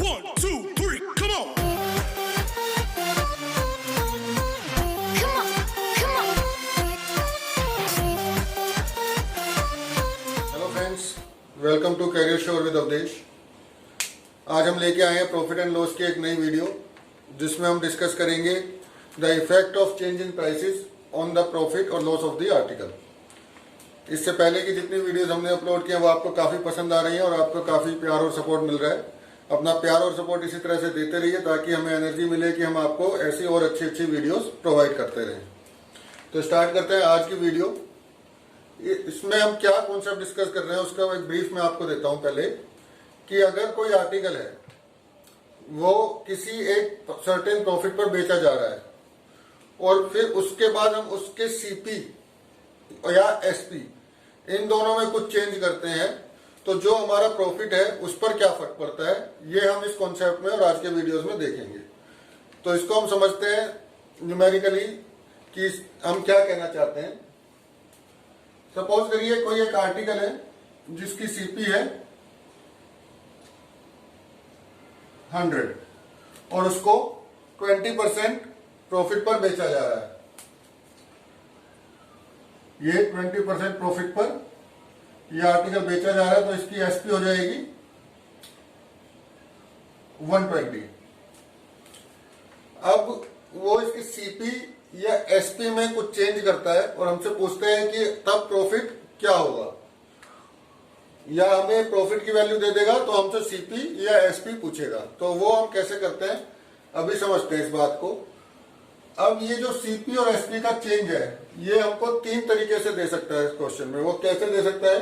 1, 2, 3, come on. Come on, come on. Hello friends, welcome to career shore with Awadhesh. आज हम लेके आए हैं प्रॉफिट एंड लॉस की एक नई वीडियो, जिसमें हम डिस्कस करेंगे the effect of change in prices on the profit और लॉस ऑफ द आर्टिकल। इससे पहले की जितनी वीडियोस हमने अपलोड किए हैं वो आपको काफ़ी पसंद आ रही हैं और आपको काफ़ी प्यार और सपोर्ट मिल रहा है। अपना प्यार और सपोर्ट इसी तरह से देते रहिए ताकि हमें एनर्जी मिले कि हम आपको ऐसी और अच्छी अच्छी वीडियोस प्रोवाइड करते रहें। तो स्टार्ट करते हैं आज की वीडियो। इसमें हम क्या कॉन्सेप्ट डिस्कस कर रहे हैं उसका एक ब्रीफ मैं आपको देता हूं पहले, कि अगर कोई आर्टिकल है वो किसी एक सर्टेन प्रॉफिट पर बेचा जा रहा है और फिर उसके बाद हम उसके सीपी या एसपी इन दोनों में कुछ चेंज करते हैं, तो जो हमारा प्रॉफिट है उस पर क्या फर्क पड़ता है, ये हम इस कॉन्सेप्ट में और आज के वीडियोस में देखेंगे। तो इसको हम समझते हैं न्यूमेरिकली कि हम क्या कहना चाहते हैं। सपोज करिए कोई एक आर्टिकल है जिसकी सीपी है 100 और उसको 20% प्रॉफिट पर बेचा जा रहा है। ये 20% प्रॉफिट पर ये आर्टिकल बेचा जा रहा है, तो इसकी एसपी हो जाएगी 120। अब वो इसकी सीपी या एसपी में कुछ चेंज करता है और हमसे पूछते हैं कि तब प्रॉफिट क्या होगा, या हमें प्रॉफिट की वैल्यू दे देगा तो हमसे सीपी या एसपी पूछेगा। तो वो हम कैसे करते हैं अभी समझते हैं इस बात को। अब ये जो सीपी और एसपी का चेंज है ये हमको तीन तरीके से दे सकता है इस क्वेश्चन में। वो कैसे दे सकता है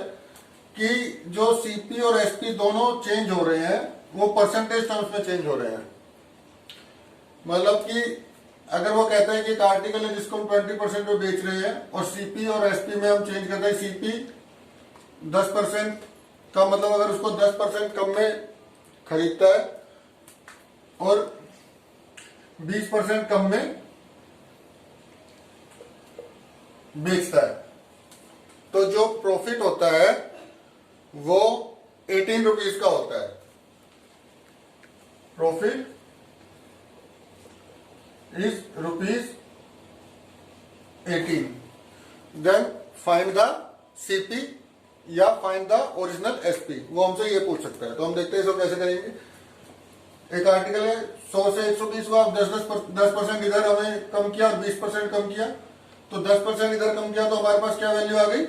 कि जो सीपी और एसपी दोनों चेंज हो रहे हैं वो परसेंटेज टर्म्स में चेंज हो रहे हैं। मतलब कि अगर वो कहता है कि एक आर्टिकल है जिसको हम 20% में बेच रहे हैं और सीपी और एसपी में हम चेंज करते हैं, सीपी 10% का मतलब अगर उसको 10% कम में खरीदता है और 20% कम में बेचता है, तो जो प्रॉफिट होता है वो 18 रुपीज का होता है। Profit is rupees 18. Then find the CP या find the original SP। वो हमसे ये पूछ सकता है। तो हम देखते हैं इसको कैसे करेंगे। एक आर्टिकल है 100 से 120 को आप 10% इधर हमें कम किया और 20% कम किया, तो 10% इधर कम किया तो हमारे पास क्या वैल्यू आ गई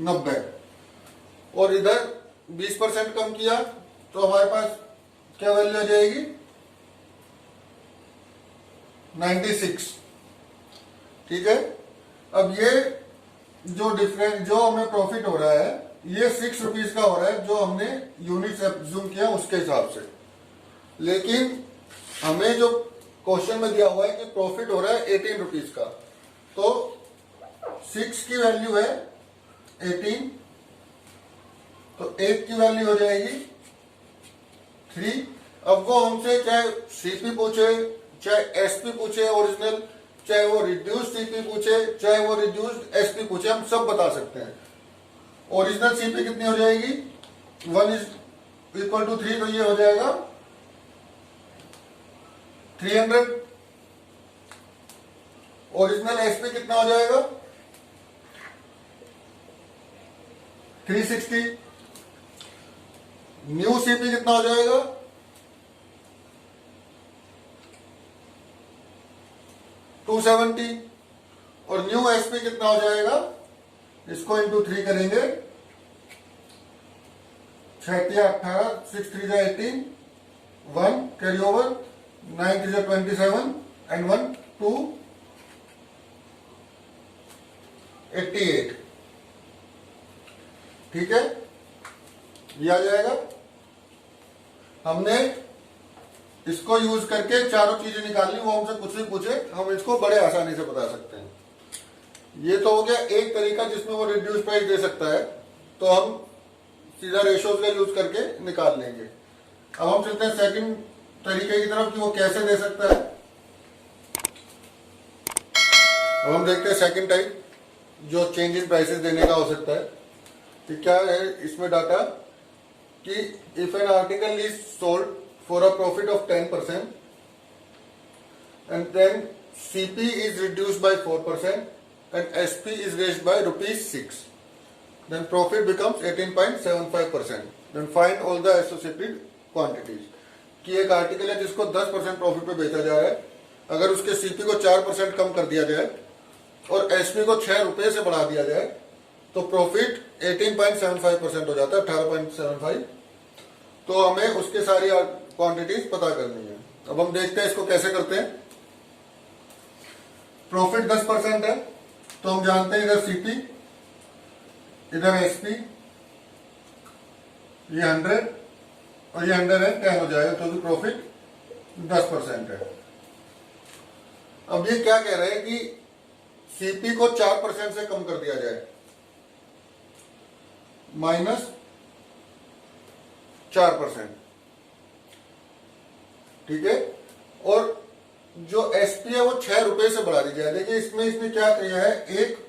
90, और इधर 20% कम किया तो हमारे पास क्या वैल्यू आ जाएगी 96। ठीक है। अब ये जो डिफरेंस जो हमें प्रॉफिट हो रहा है ये 6 रुपीज का हो रहा है जो हमने यूनिट एब्ज्यूम किया उसके हिसाब से, लेकिन हमें जो क्वेश्चन में दिया हुआ है कि प्रॉफिट हो रहा है 18 रुपीज का, तो 6 की वैल्यू है 18, तो 8 की वैल्यू हो जाएगी 3। अब वो हमसे चाहे सीपी पूछे, चाहे एसपी पूछे ओरिजिनल, चाहे वो रिड्यूस्ड सीपी पूछे, चाहे वो रिड्यूस्ड एसपी पूछे, हम सब बता सकते हैं। ओरिजिनल सीपी कितनी हो जाएगी 1 इज इक्वल टू 3, तो ये हो जाएगा 300। ओरिजिनल एसपी कितना हो जाएगा 360। न्यू सीपी कितना हो जाएगा 270, और न्यू एसपी कितना हो जाएगा, इसको इंटू 3 करेंगे, 6 18, 6 3 18, 1 कैरी ओवर, 9 3 27 एंड 1 2 88। ठीक है, ये आ जाएगा। हमने इसको यूज करके चारों चीजें निकाल ली, वो हमसे कुछ भी पूछे हम इसको बड़े आसानी से बता सकते हैं। ये तो हो गया एक तरीका जिसमें वो रिड्यूस प्राइस दे सकता है, तो हम सीधा रेशोज का यूज करके निकाल लेंगे। अब हम चलते हैं सेकंड तरीके की तरफ कि वो कैसे दे सकता है। अब हम देखते हैं सेकंड टाइप जो चेंज इन प्राइसेस देने का हो सकता है कि क्या है इसमें डाटा, कि if an article is sold for a profit of 10% and then CP is reduced by 4% and SP is raised by ₹6, then profit becomes 18.75%. Then find all the associated quantities. कि एक आर्टिकल है जिसको 10% profit पे बेचा जा रहा है, अगर उसके सीपी को 4% कम कर दिया जाए और एसपी को ₹6 से बढ़ा दिया जाए तो प्रॉफिट 18.75% हो जाता है, 18.75। तो हमें उसके सारी क्वांटिटीज पता करनी है। अब हम देखते हैं इसको कैसे करते हैं। प्रॉफिट 10% है तो हम जानते हैं इधर सीपी, इधर एसपी, ये 100 और ये 110 हो जाएगा, तो भी प्रॉफिट 10% है। अब ये क्या कह रहे हैं कि सीपी को 4% से कम कर दिया जाए, -4%, ठीक है, और जो एसपी है वो ₹6 से बढ़ा दी जाए। देखिए इसमें इसने क्या किया है, एक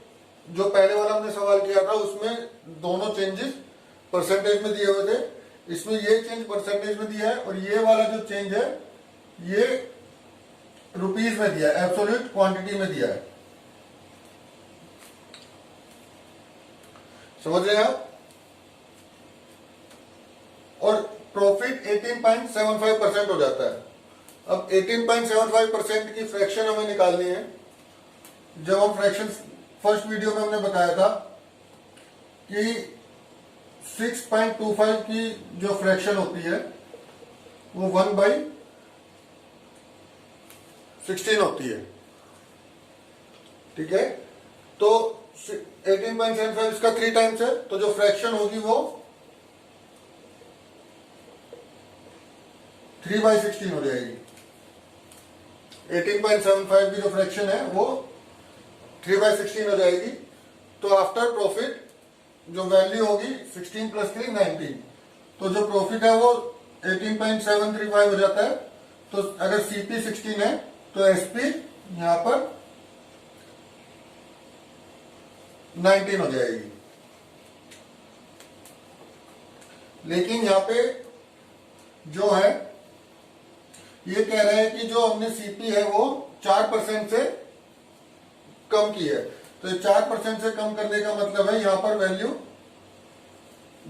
जो पहले वाला हमने सवाल किया था उसमें दोनों चेंजेस परसेंटेज में दिए हुए थे, इसमें ये चेंज परसेंटेज में दिया है और ये वाला जो चेंज है ये रुपीज में दिया है, एब्सोल्यूट क्वांटिटी में दिया है। समझ रहे हैं आप? और प्रॉफिट 18.75% हो जाता है। अब 18.75% की फ्रैक्शन हमें निकालनी है। जब हम फ्रैक्शन फर्स्ट वीडियो में हमने बताया था कि 6.25 की जो फ्रैक्शन होती है वो 1/16 होती है, ठीक है। तो 18.75 इसका 3 टाइम्स है, तो जो फ्रैक्शन होगी वो 3/16 हो जाएगी। 18.75 की जो फ्रैक्शन है वो 3/16 हो जाएगी। तो आफ्टर प्रॉफिट जो वैल्यू होगी 16 + 3 19, तो जो प्रॉफिट है वो 18.735 हो जाता है। तो अगर सीपी 16 है तो एसपी यहां पर 19 हो जाएगी। लेकिन यहां पे जो है ये कह रहे हैं कि जो हमने सीपी है वो 4% से कम की है, तो 4% से कम करने का मतलब है यहां पर वैल्यू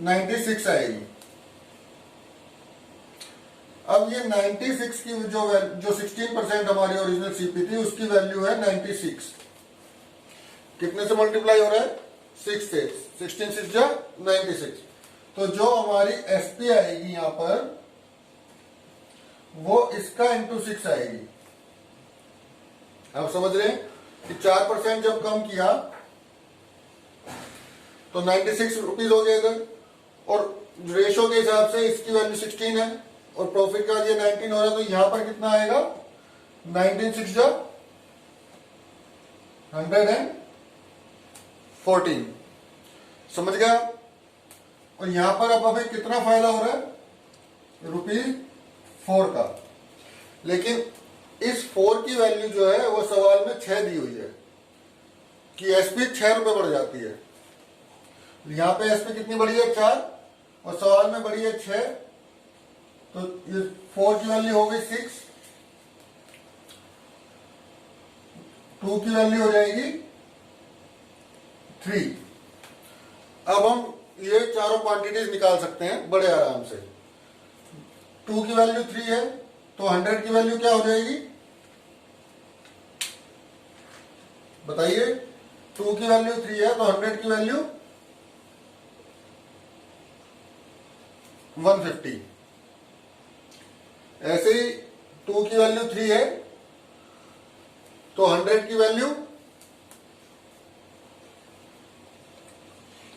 96 आएगी। अब ये 96 की जो 16% हमारी ओरिजिनल सीपी थी उसकी वैल्यू है 96। कितने से मल्टीप्लाई हो रहा है? 6 से। 16 6 जा 96। तो जो हमारी एसपी आएगी यहां पर वो इसका इंटू 6 आएगी। आप समझ रहे हैं कि 4% जब कम किया तो 96 रुपीज हो गया इधर, और रेशो के हिसाब से इसकी वैल्यू 16 है और प्रॉफिट का ये 19 हो रहा है, तो यहां पर कितना आएगा? 19 6 जा 114। समझ गया? और यहां पर अब अभी कितना फायदा हो रहा है? ₹4 का। लेकिन इस 4 की वैल्यू जो है वो सवाल में 6 दी हुई है कि एसपी ₹6 बढ़ जाती है। यहां पे एसपी कितनी बढ़ी है? 4, और सवाल में बढ़ी है 6, तो ये 4 की वैल्यू हो गई 6, 2 की वैल्यू हो जाएगी 3। अब हम ये चारों क्वांटिटीज निकाल सकते हैं बड़े आराम से। 2 की वैल्यू 3 है तो 100 की वैल्यू क्या हो जाएगी? बताइए। 2 की वैल्यू 3 है तो 100 की वैल्यू 150। ऐसे ही 2 की वैल्यू 3 है तो 100 की वैल्यू,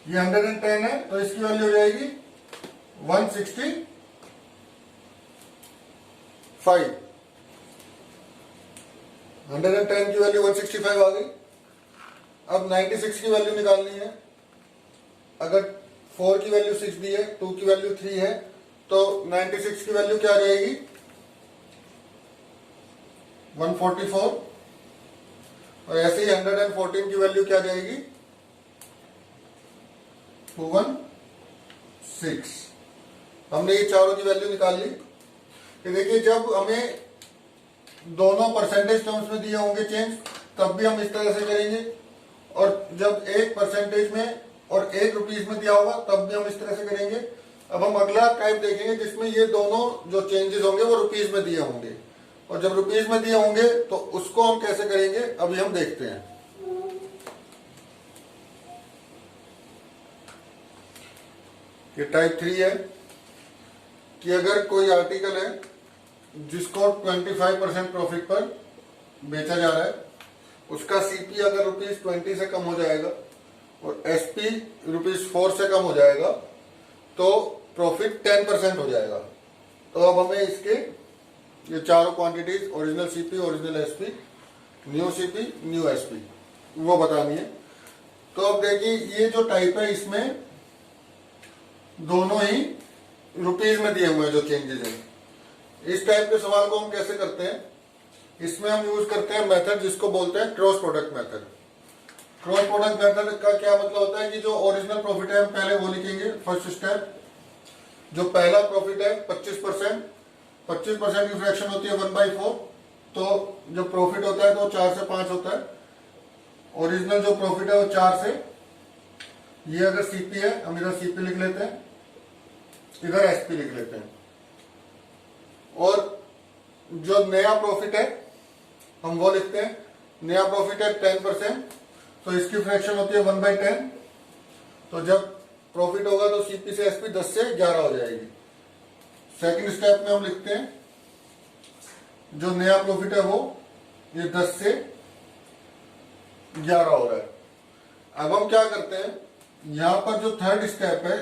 ये 110 है तो इसकी वैल्यू हो जाएगी 165। 110 की वैल्यू 165 आ गई। अब 96 की वैल्यू निकालनी है। अगर 4 की वैल्यू 6 दी है, 2 की वैल्यू 3 है, तो 96 की वैल्यू क्या आ जाएगी? 144। और ऐसे ही 114 की वैल्यू क्या आ जाएगी? 216। हमने ये चारों की वैल्यू निकाल ली कि देखिए जब हमें दोनों परसेंटेज टर्म्स में दिए होंगे चेंज तब भी हम इस तरह से करेंगे, और जब एक परसेंटेज में और एक रुपीज में दिया होगा तब भी हम इस तरह से करेंगे। अब हम अगला टाइप देखेंगे जिसमें ये दोनों जो चेंजेस होंगे वो रुपीज में दिए होंगे, और जब रुपीज में दिए होंगे तो उसको हम कैसे करेंगे अभी हम देखते हैं। ये टाइप 3 है कि अगर कोई आर्टिकल है जिसको 25% प्रॉफिट पर बेचा जा रहा है, उसका सीपी अगर ₹20 से कम हो जाएगा और एसपी ₹4 से कम हो जाएगा तो प्रॉफिट 10% हो जाएगा। तो अब हमें इसके ये चारों quantities original CP, original SP, new CP, new SP वो बतानी है। तो अब देखिए ये जो टाइप है इसमें दोनों ही रुपीज में दिए हुए हैं जो चेंजेस हैं। इस टाइप के सवाल को हम कैसे करते हैं, इसमें हम यूज करते हैं मेथड जिसको बोलते हैं cross product method. Cross product method का क्या मतलब होता है कि जो ओरिजिनल प्रॉफिट है हम पहले वो लिखेंगे फर्स्ट स्टेप। जो पहला प्रॉफिट है 25%, 25% की फ्रैक्शन होती है 1/4, तो जो प्रॉफिट होता है तो 4 से 5 होता है। ओरिजिनल जो प्रॉफिट है वो 4 से, ये अगर सीपी है हम इधर सीपी लिख लेते हैं, इधर एसपी लिख लेते हैं। और जो नया प्रॉफिट है हम वो लिखते हैं, नया प्रॉफिट है 10%, तो इसकी फ्रैक्शन होती है 1/10। तो जब प्रॉफिट होगा तो सीपी से एसपी 10 से 11 हो जाएगी। सेकंड स्टेप में हम लिखते हैं जो नया प्रॉफिट है वो ये 10 से 11 हो रहा है। अब हम क्या करते हैं, यहां पर जो थर्ड स्टेप है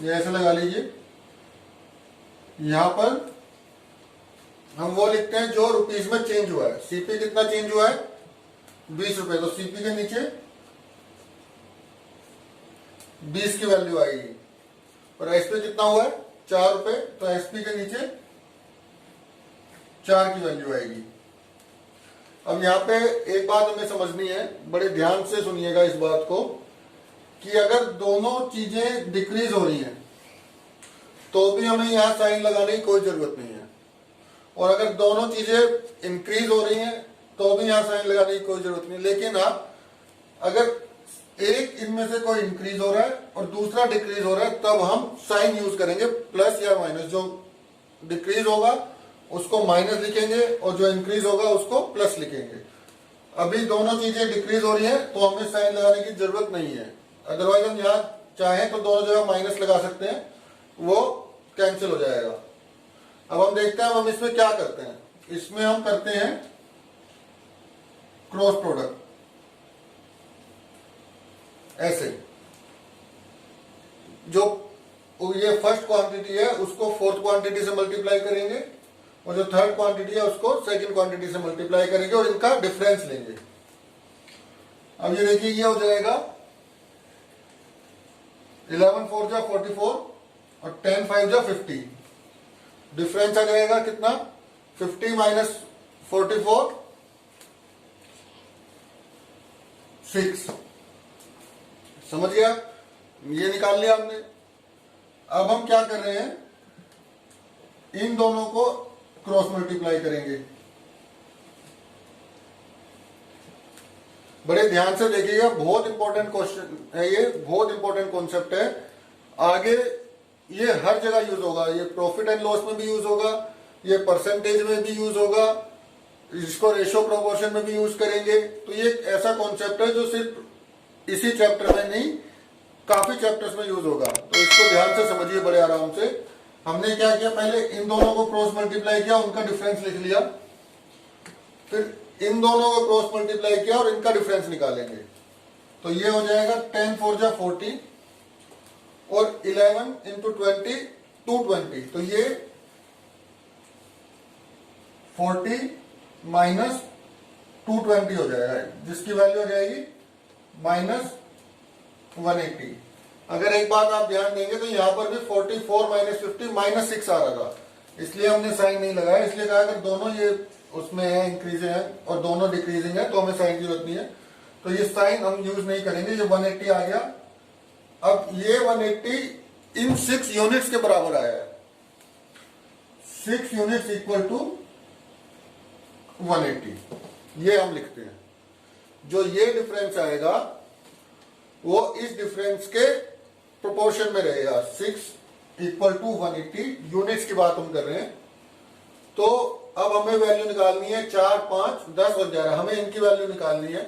ये ऐसे लगा लीजिए, यहां पर हम वो लिखते हैं जो रुपीज में चेंज हुआ है। सीपी कितना चेंज हुआ है ₹20, तो सीपी के नीचे 20 की वैल्यू आएगी। और एसपी कितना हुआ है ₹4, तो एसपी के नीचे 4 की वैल्यू आएगी। अब यहाँ पे एक बात हमें समझनी है, बड़े ध्यान से सुनिएगा इस बात को, कि अगर दोनों चीजें डिक्रीज हो रही हैं तो भी हमें यहाँ साइन लगाने की कोई जरूरत नहीं है, और अगर दोनों चीजें इंक्रीज हो रही हैं तो भी यहाँ साइन लगाने की कोई जरूरत नहीं। लेकिन आप अगर एक इनमें से कोई इंक्रीज हो रहा है और दूसरा डिक्रीज हो रहा है तब हम साइन यूज करेंगे प्लस या माइनस। जो डिक्रीज होगा उसको माइनस लिखेंगे और जो इंक्रीज होगा उसको प्लस लिखेंगे। अभी दोनों चीजें डिक्रीज हो रही है तो हमें साइन लगाने की जरूरत नहीं है, अदरवाइज हम यहाँ चाहें तो दोनों जगह माइनस लगा सकते हैं, वो कैंसिल हो जाएगा। अब हम देखते हैं हम इसमें क्या करते हैं। इसमें हम करते हैं क्रॉस प्रोडक्ट। ऐसे जो ये फर्स्ट क्वांटिटी है उसको फोर्थ क्वांटिटी से मल्टीप्लाई करेंगे और जो थर्ड क्वांटिटी है उसको सेकंड क्वांटिटी से मल्टीप्लाई करेंगे और इनका डिफरेंस लेंगे। अब ये देखिए ये हो जाएगा 11 4 जा 44 और 10 5 जा 50। डिफरेंस आ जाएगा कितना 50 माइनस 44 6। समझ गया, ये निकाल लिया हमने। अब हम क्या कर रहे हैं, इन दोनों को क्रॉस मल्टीप्लाई करेंगे। बड़े ध्यान से देखिएगा, बहुत इंपॉर्टेंट क्वेश्चन है ये, बहुत इंपॉर्टेंट कॉन्सेप्ट है। आगे ये हर जगह यूज होगा, ये प्रॉफिट एंड लॉस में भी यूज होगा, ये परसेंटेज में भी यूज होगा, इसको रेशो प्रोपोर्शन में भी यूज करेंगे। तो ये एक ऐसा कॉन्सेप्ट है जो सिर्फ इसी चैप्टर में नहीं काफी चैप्टर्स में यूज होगा। तो इसको ध्यान से समझिए बड़े आराम से। हमने क्या किया, पहले इन दोनों को क्रॉस मल्टीप्लाई किया, उनका डिफरेंस लिख लिया, फिर इन दोनों को क्रॉस मल्टीप्लाई किया और इनका डिफरेंस निकालेंगे। तो ये हो जाएगा 10 4 जा 40 और 11 इंटू 20 220। तो ये 40 माइनस 220 हो जाएगा, जिसकी वैल्यू हो जाएगी माइनस 180। अगर एक बात आप ध्यान देंगे तो यहां पर भी 44 माइनस 50 माइनस 6 आ रहा था, इसलिए हमने साइन नहीं लगाया। इसलिए कहा अगर दोनों ये उसमें है इंक्रीजिंग है और दोनों डिक्रीजिंग है तो हमें साइन की जरूरत नहीं है, तो ये साइन हम यूज नहीं करेंगे। ये 180 आ गया। अब ये 180 इन 6 यूनिट्स के बराबर आया है। 6 यूनिट्स इक्वल टू 180, ये हम लिखते हैं। जो ये डिफरेंस आएगा वो इस डिफरेंस के प्रोपोर्शन में रहेगा। 6 इक्वल टू 180 यूनिट्स की बात हम कर रहे हैं। तो अब हमें वैल्यू निकालनी है 4, 5, 10 और 11, हमें इनकी वैल्यू निकालनी है।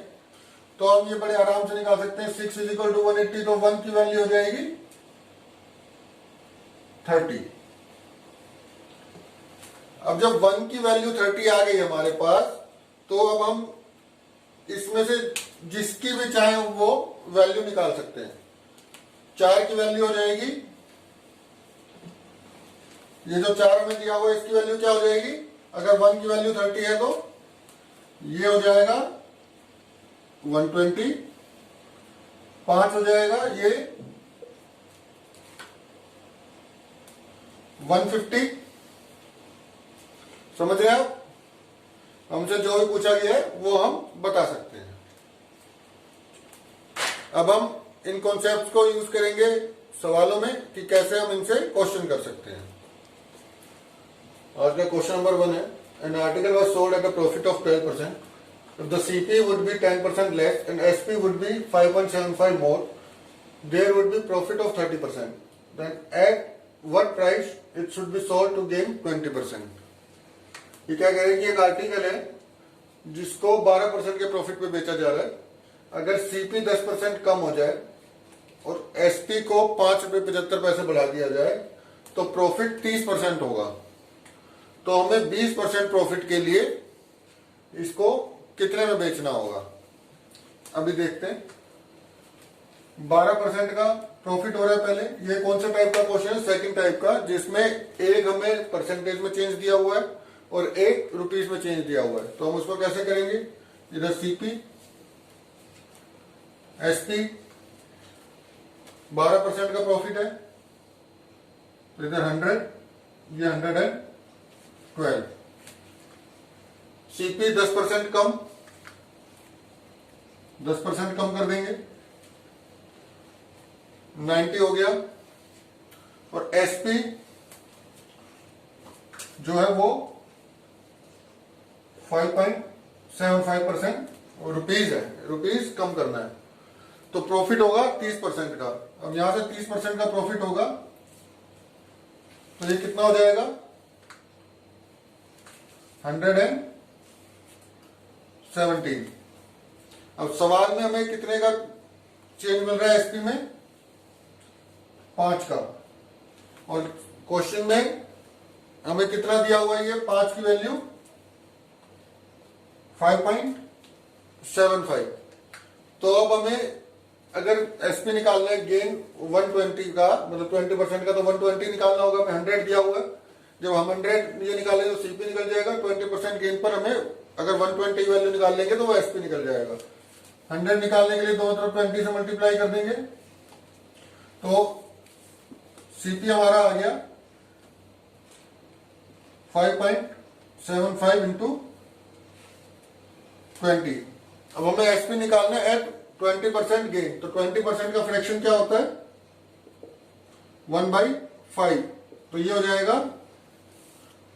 तो हम ये बड़े आराम से निकाल सकते हैं। 6 इज इक्वल टू 180, तो 1 की वैल्यू हो जाएगी 30। अब जब 1 की वैल्यू 30 आ गई हमारे पास, तो अब हम इसमें से जिसकी भी चाहे वो वैल्यू निकाल सकते हैं। 4 की वैल्यू हो जाएगी, ये जो 4 हमें दिया हुआ है इसकी वैल्यू क्या हो जाएगी, अगर 1 की वैल्यू 30 है तो ये हो जाएगा 120, 5 हो जाएगा ये 150। समझ रहे हैं आप? हमसे जो भी पूछा गया है वो हम बता सकते हैं। अब हम इन कॉन्सेप्ट्स को यूज करेंगे सवालों में कि कैसे हम इनसे क्वेश्चन कर सकते हैं। आज का क्वेश्चन नंबर 1 है, an article was sold at a profit of 12%. If the CP would be 10% less and SP would be 5.75 more, there would be profit of 30%. Then at what price it should be sold to gain 20%. ये क्या कह रहे हैं कि एक article है जिसको 12% के प्रॉफिट पे बेचा जा रहा है। अगर सीपी 10% कम हो जाए और एसपी को 5 रुपये 75 पैसे बढ़ा दिया जाए तो प्रॉफिट 30% होगा। तो हमें 20% प्रॉफिट के लिए इसको कितने में बेचना होगा, अभी देखते हैं। 12% का प्रॉफिट हो रहा है पहले। ये कौन सा टाइप का क्वेश्चन है? सेकंड टाइप का, जिसमें एक हमें परसेंटेज में चेंज दिया हुआ है और 1 रुपीज में चेंज दिया हुआ है। तो हम उसको कैसे करेंगे? इधर सीपी एसपी 12% का प्रॉफिट है तो इधर 100, ये 112। सीपी 10% कम, 10% कम कर देंगे, 90 हो गया। और एसपी जो है वो 5.75% रुपीज है, रुपीज कम करना है। तो प्रॉफिट होगा 30% का। अब यहां से 30% का प्रॉफिट होगा तो ये कितना हो जाएगा? 117। अब सवाल में हमें कितने का चेंज मिल रहा है एसपी में? 5 का। और क्वेश्चन में हमें कितना दिया हुआ है? ये 5 की वैल्यू 5.75। तो अब हमें अगर एसपी निकालना है गेन 120 का, मतलब 20% का, तो 120 निकालना होगा। हमें 100 दिया हुआ है। जब हम 100 ये निकालेंगे तो सीपी निकल जाएगा। 20% गेन पर हमें अगर 120 वैल्यू निकाल लेंगे तो वो एसपी निकल जाएगा। 100 निकालने के लिए दोनों तरफ 20 से मल्टीप्लाई कर देंगे तो सीपी हमारा आ गया 5.75 इंटू 20। अब हमें एसपी निकालना है एट 20% गेन। तो 20% का फ्रैक्शन क्या होता है? 1/5। तो ये हो जाएगा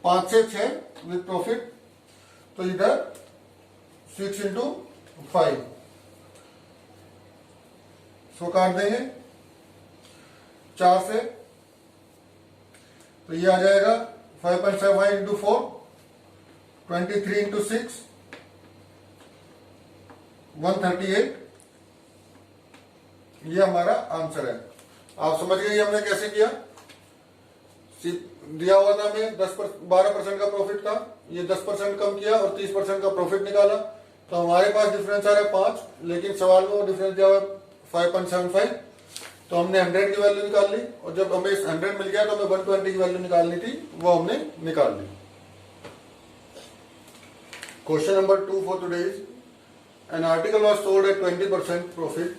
5 से 6 विद प्रॉफिट। तो इधर 6 इंटू 5 इसको काट देंगे 4 से। तो ये आ जाएगा 5.75 इंटू 4, 23 इंटू 6, 138। ये हमारा आंसर है। आप समझ गए हमने कैसे किया? दिया हुआ था हमें 12% का प्रॉफिट था, ये 10% कम किया और 30% का प्रॉफिट निकाला। तो हमारे पास डिफरेंस आ रहा है 5, लेकिन सवाल में वो डिफरेंस दिया हुआ है 5.75। तो हमने 100 की वैल्यू निकाल ली और जब हमें 100 मिल गया तो हमें 120 की वैल्यू निकालनी थी, वो हमने निकाल ली। Question number 2 for today is, an article was sold at 20% profit.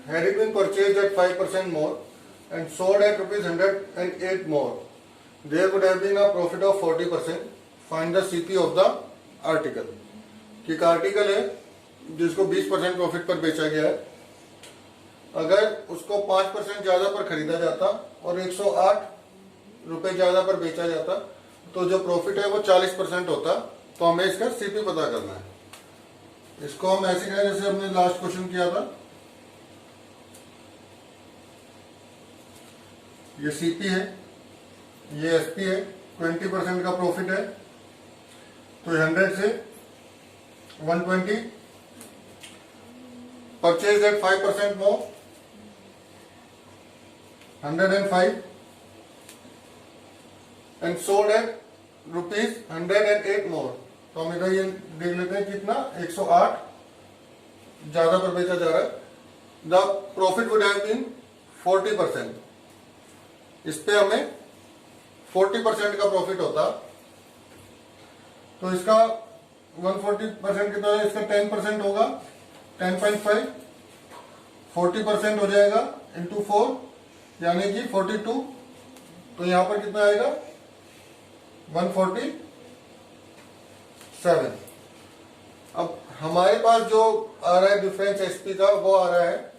Had it been purchased at 5% more and sold at rupees 108 more, there would have been a profit of 40%. Find the CP of the article. कि एक article है जिसको 20% profit पर बेचा गया है अगर उसको 5% ज्यादा पर खरीदा जाता और 108 रुपए ज्यादा पर बेचा जाता तो जो प्रॉफिट है वो 40% होता। तो हमें इसका सीपी पता करना है। इसको हम ऐसे करें जैसे हमने लास्ट क्वेश्चन किया था। ये सीपी है, ये एसपी है, 20% का प्रॉफिट है तो 100 से 120 purchase at 5% more 105 and sold at ₹108 more. तो हम इधर ये देख लेते हैं कितना 108 ज्यादा पर बेचा जा रहा है। The profit would have been 40%। इस पे हमें 40% का प्रॉफिट होता तो इसका 140% कितना है, इसका 10% होगा 10.5 40% हो जाएगा इंटू 4 यानी कि 42। तो यहां पर कितना आएगा 147। अब हमारे पास जो आ रहा है डिफरेंस एसपी का वो आ रहा है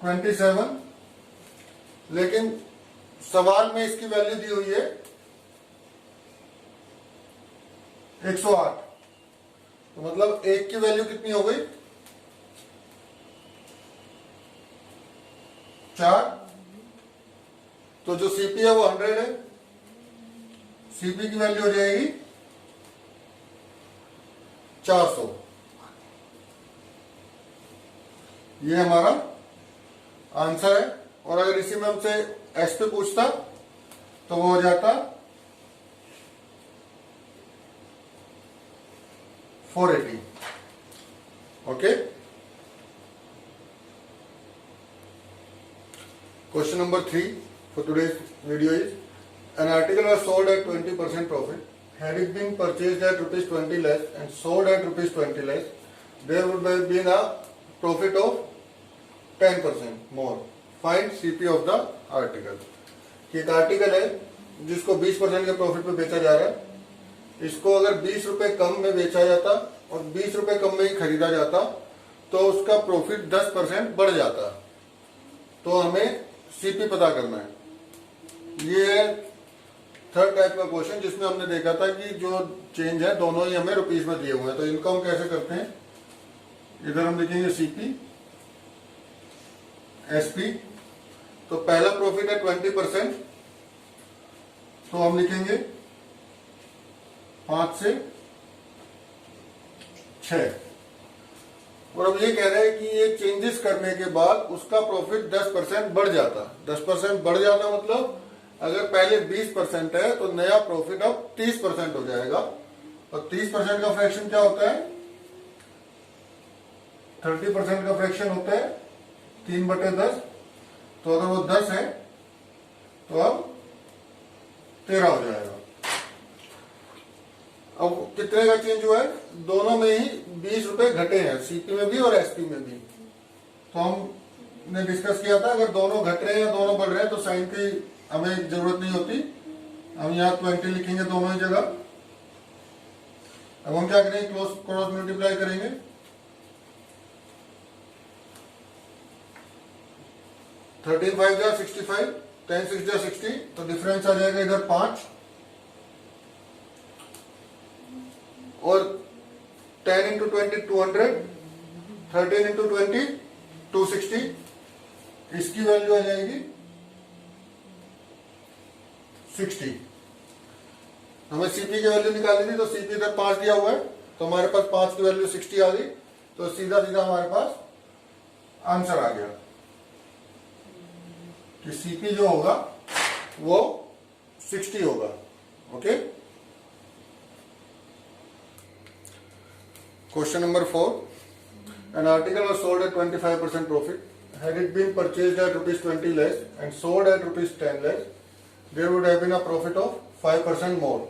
27, लेकिन सवाल में इसकी वैल्यू दी हुई है 108। तो मतलब एक की वैल्यू कितनी हो गई 4। तो जो सीपी है वो 100 है, सीपी की वैल्यू हो जाएगी 400। ये हमारा आंसर है। और अगर इसी में हमसे एस पे पूछता तो वो हो जाता 480। Okay, question number 3 for today's video is an article was sold at 20% profit. Had it been purchased at ₹20 less and sold at ₹20 less, there would have been a profit of 10% more. Find CP of the article. कि एक article है जिसको 20% के profit पे बेचा जा रहा है, इसको अगर 20 रुपए कम में बेचा जाता और 20 रुपए कम में ही खरीदा जाता तो उसका प्रॉफिट 10% बढ़ जाता। तो हमें सीपी पता करना है। ये है थर्ड टाइप का क्वेश्चन जिसमें हमने देखा था कि जो चेंज है दोनों ही हमें रुपीस में दिए हुए हैं। तो इनको हम कैसे करते हैं, इधर हम लिखेंगे सीपी एसपी। तो पहला प्रॉफिट है 20%, तो हम लिखेंगे 5 से 6। और अब ये कह रहे हैं कि ये चेंजेस करने के बाद उसका प्रॉफिट 10% बढ़ जाता। 10% बढ़ जाता मतलब अगर पहले 20% है तो नया प्रॉफिट अब 30% हो जाएगा। और 30% का फ्रैक्शन क्या होता है, 30% का फ्रैक्शन होता है 3/10। तो अगर वो 10 है तो अब 13 हो जाएगा। अब कितने का चेंज हुआ है, दोनों में ही 20 रुपए घटे हैं, सीपी में भी और एसपी में भी। तो हमने डिस्कस किया था अगर दोनों घट रहे हैं या दोनों बढ़ रहे हैं तो साइन की हमें जरूरत नहीं होती। हम यहाँ 20 लिखेंगे दोनों ही जगह। अब हम क्या करेंगे, क्रॉस मल्टीप्लाई करेंगे। 13 5 जा 65, 10 6 जा 60, तो डिफरेंस आ जाएगा इधर 5 और 10 इंटू 20 200, 13 इंटू 20 260। इसकी वैल्यू आ जाएगी 60। हमें सीपी की वैल्यू निकालनी थी तो सीपी इधर 5 दिया हुआ है तो हमारे पास 5 की वैल्यू 60 आ गई। तो सीधा सीधा हमारे पास आंसर आ गया कि सीपी जो होगा वो 60 होगा। Okay, question number 4, an article was sold at 25% profit. Had it been purchased at ₹20 less and sold at ₹10 less, there would have been a profit of 5% more.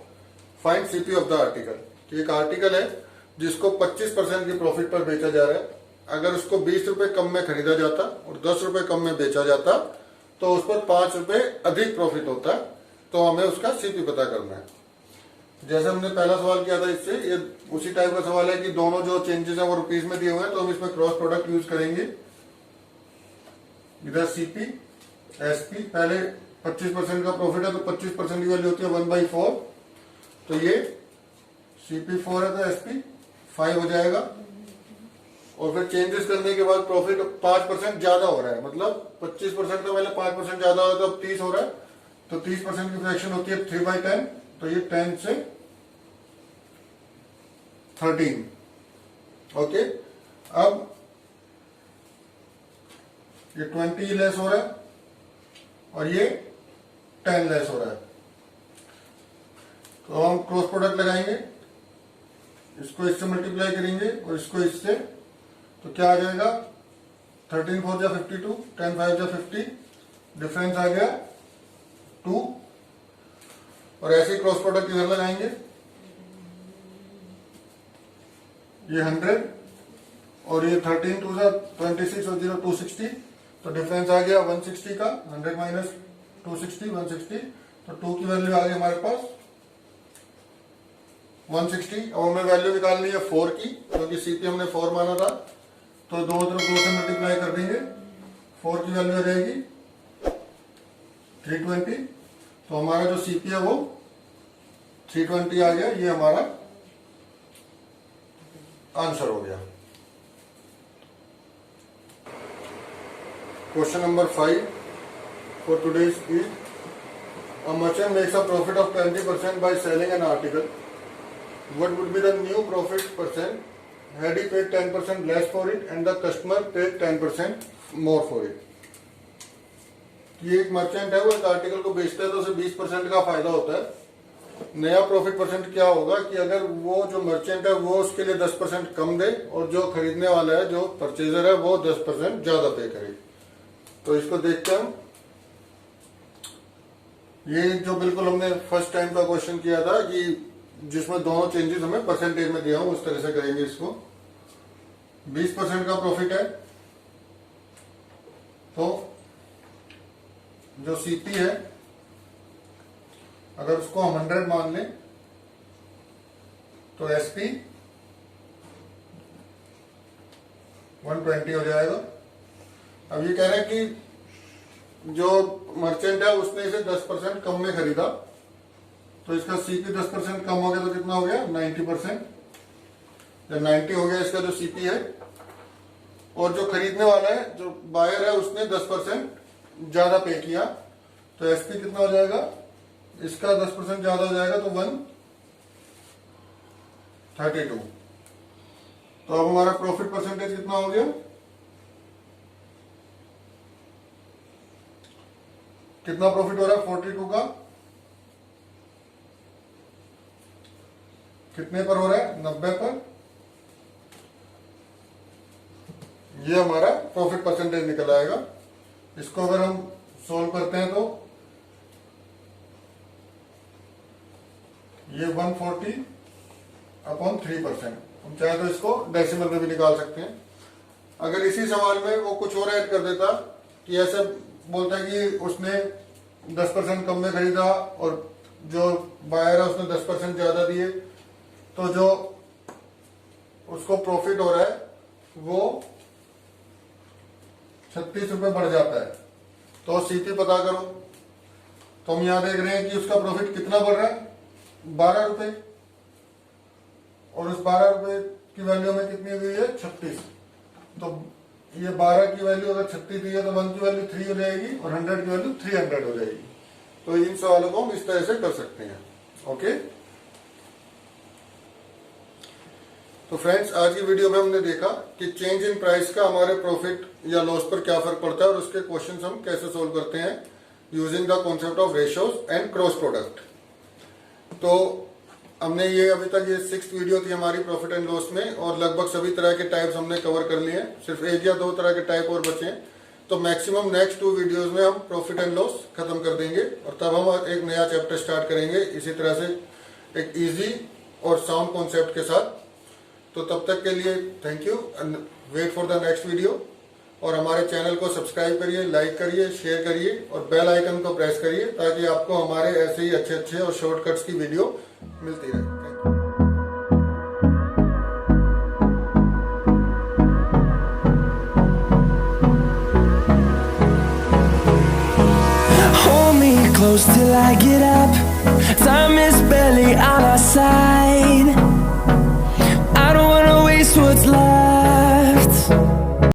Find CP of the article. कि एक article है जिसको 25% की profit पर बेचा जा रहा है, अगर उसको 20 रुपए कम में खरीदा जाता और 10 रुपए कम में बेचा जाता तो उस पर 5 रुपए अधिक प्रॉफिट होता। तो हमें उसका सीपी पता करना है। जैसे हमने पहला सवाल किया था, इससे ये उसी टाइप का सवाल है कि दोनों जो चेंजेस है वो रुपीस में दिए हुए हैं, तो हम इसमें क्रॉस प्रोडक्ट यूज करेंगे। इधर सीपी एसपी, पहले 25% का प्रॉफिट है तो 25% की वैल्यू होती है 1/4, तो ये सीपी 4 है तो एसपी 5 हो जाएगा। और फिर चेंजेस करने के बाद प्रॉफिट 5% ज्यादा हो रहा है, मतलब 25% का पहले 5% ज्यादा हो रहा था, अब 30 हो रहा है, तो 30% की फ्रैक्शन होती है 3/10, तो ये 10 से 13। ओके, अब ये 20 लेस हो रहा है और ये 10 लेस हो रहा है, तो हम क्रॉस प्रोडक्ट लगाएंगे, इसको इससे मल्टीप्लाई करेंगे और इसको इससे, तो क्या आ जाएगा 13 4 जा 52, 10 5 जा 50, डिफरेंस आ गया 2। और ऐसे ही क्रॉस प्रोडक्ट इधर लगाएंगे, ये 100 और ये 13 2 जा 26 और 0 260, तो डिफरेंस आ गया 160 का, 100 माइनस 260 160, तो 2 की वैल्यू आ गई हमारे पास 160। और हमें वैल्यू निकालनी है 4 की, क्योंकि सीपी हमने 4 माना था, तो दो तरफ 2 से मल्टीप्लाई कर देंगे, 4 की वैल्यू आ जाएगी 320, तो हमारा जो सीपी है वो 320 आ गया, ये हमारा आंसर हो गया। Question number 5 for today's is a merchant makes a profit of 20% by selling an article, what would be the new profit percent had he paid 10% less for it and the customer paid 10% more for it। ये एक merchant है, वो एक article को बेचता है तो उसे 20% का फायदा होता है। नया प्रॉफिट परसेंट क्या होगा कि अगर वो जो मर्चेंट है वो उसके लिए 10% कम दे और जो खरीदने वाला है, जो परचेजर है, वो 10% ज्यादा पे करे। तो इसको देखते हैं हम। ये जो बिल्कुल हमने फर्स्ट टाइम का क्वेश्चन किया था कि जिसमें दोनों चेंजेस हमें परसेंटेज में दिया हूं, उस तरह से करेंगे इसको। 20% का प्रॉफिट है, तो जो सीपी है अगर उसको हम 100 मान लें तो एसपी 120 हो जाएगा। अब ये कह रहे हैं कि जो मर्चेंट है उसने इसे 10% कम में खरीदा, तो इसका सीपी 10% कम हो गया तो कितना हो गया 90%, या 90 हो गया इसका जो सीपी है। और जो खरीदने वाला है, जो बायर है, उसने 10% ज्यादा पे किया, तो एसपी कितना हो जाएगा, इसका 10% ज्यादा हो जाएगा तो 132। तो अब हमारा प्रॉफिट परसेंटेज कितना हो गया, कितना प्रॉफिट हो रहा है 42 का, कितने पर हो रहा है 90 पर। ये हमारा प्रॉफिट परसेंटेज निकल आएगा। इसको अगर हम सोल्व करते हैं तो ये 140/3%, हम चाहे तो इसको डेसिमल में भी निकाल सकते हैं। अगर इसी सवाल में वो कुछ और ऐड कर देता कि ऐसे बोलता है कि उसने 10% कम में खरीदा और जो बायर है उसने 10% ज्यादा दिए, तो जो उसको प्रॉफिट हो रहा है वो 36 रुपए बढ़ जाता है। तो सीपी पता करो, तो हम यहां देख रहे हैं कि उसका प्रॉफिट कितना बढ़ रहा है 12 रुपए, और उस 12 रुपए की वैल्यू में कितनी हुई है 36। तो ये 12 की वैल्यू अगर 36 दी है तो 1 की वैल्यू 3 हो जाएगी और 100 की वैल्यू 300 हो जाएगी। तो इन सवालों को हम इस तरह से कर सकते हैं। ओके, तो फ्रेंड्स आज की वीडियो में हमने देखा कि चेंज इन प्राइस का हमारे प्रॉफिट या लॉस पर क्या फर्क पड़ता है और उसके क्वेश्चंस हम कैसे सोल्व करते हैं using the concept of ratios and cross product. तो हमने ये अभी तक ये 6th वीडियो थी हमारी प्रॉफिट एंड लॉस में, और लगभग सभी तरह के टाइप्स हमने कवर कर लिए हैं, सिर्फ 1 या 2 तरह के टाइप और बचे हैं। तो मैक्सिमम नेक्स्ट 2 वीडियोस में हम प्रॉफिट एंड लॉस खत्म कर देंगे और तब हम एक नया चैप्टर स्टार्ट करेंगे इसी तरह से एक इजी और साउंड कॉन्सेप्ट के साथ। तो तब तक के लिए thank you and wait for the next video. और हमारे चैनल को सब्सक्राइब करिए, लाइक करिए, शेयर करिए और बेल आइकन को प्रेस करिए ताकि आपको हमारे ऐसे ही अच्छे और शॉर्टकट्स की वीडियो मिलती रहे। close till I get up. Time is barely on our side. I don't wanna waste what's left.